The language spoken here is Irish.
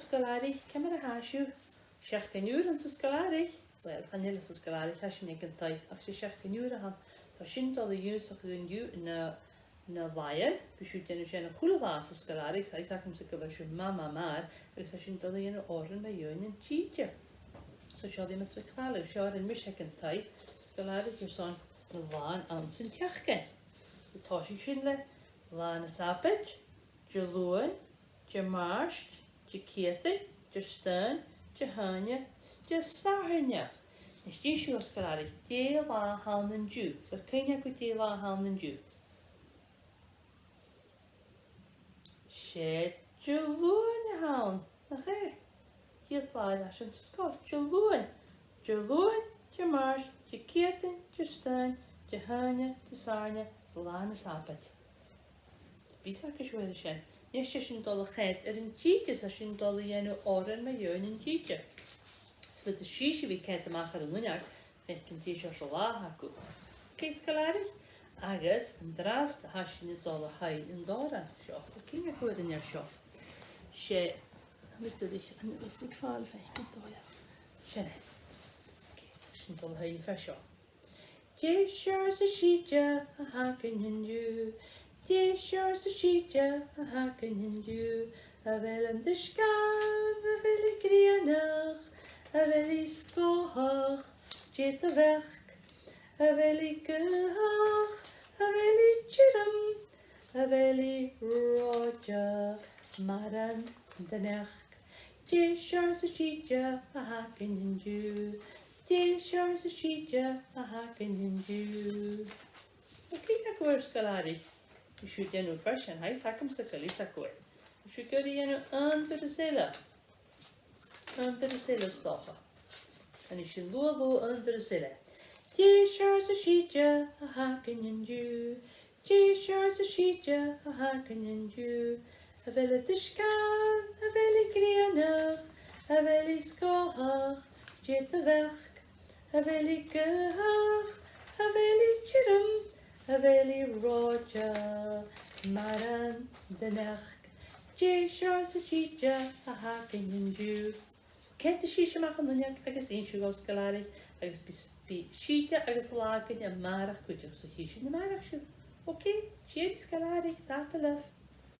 scoláirigh cemar a háisiú 16 uair an sa scoláirigh. Well, chanéile sa scoláirigh has sin ag an taith ach sé 16 uair a han. Tá sin dul a dúsach an dú na bhaile, bisú déanú sé na chulamhá sa scoláirigh, sa isacham sa go bhaisiú mama mar, agus tá sin dul a dhéanú óran na dúin an tíide. So seo dí mas bhicháilú, seo ar an mis ag an taith, scoláirigh ar son na bháin an san teachcin. Tá sin le bháin na sapit, de luan, de máist, de céata, de stán, de háine, de sáthne. Is tí siú scoláirigh dé lá hán an dú, gur céine go dé lá hán an dú. Sé de luan a hán, nach é? Céad bháil leis an scóil, de luan, de máist, de céata, de stán, de háine, de sáthne, lá na sapit. Bís a siúil sin. Nes sé sin dul a chéad ar an tíide sa sin dul a dhéanú óran me dúin an tíide. Fu a síise bhí céad amach ar an luneach, fech cin tí seo lá acu. Cé scoláirigh? Agus an drásta has sin dul a haid an dára seo. Cin a chuir in seo. Sé, mitúlich, an is nig fáil fech cin dála. Sinne. Sin dul a haid fe seo. Dé seir sa síide a hacan an dú. Dé seir sa síide a hacan an dú. A bhfuil an discán, a bhfuil I gríanach, a bhfuil I scóthach, dé a bhech, a bhfuil I gúthach, a bhfuil I tíram, a bhfuil I ráide, mar an danach. Dé seir sa síide a hacan an dú. Dé seir sa síide a hacan an dú. Cé a cuair scoláirigh? Isú déanú freisin, haid hacam sa calí sa cuair. Isú gur dhéanú under a sile. Under a sile stácha. An is sin luadú under a sile. Dé seir sa síide a hacan an dú. Dé seir sa síide a hacan an dú. A bhfuil a discán, a bhfuil I gríanach, a bhfuil I scóthach, dé a bhech, a bhfuil I gúthach, a bhfuil I tíram, a bhfuil I ráide, mar an danach. Dé seir sa síide a hacan an dú. Céint a síise amach an luneach agus éonsú go scoláirigh agus bí síide agus lágan a marach chuideach sa síise na marach siú. Ok, siad scoláirigh, tá a leh.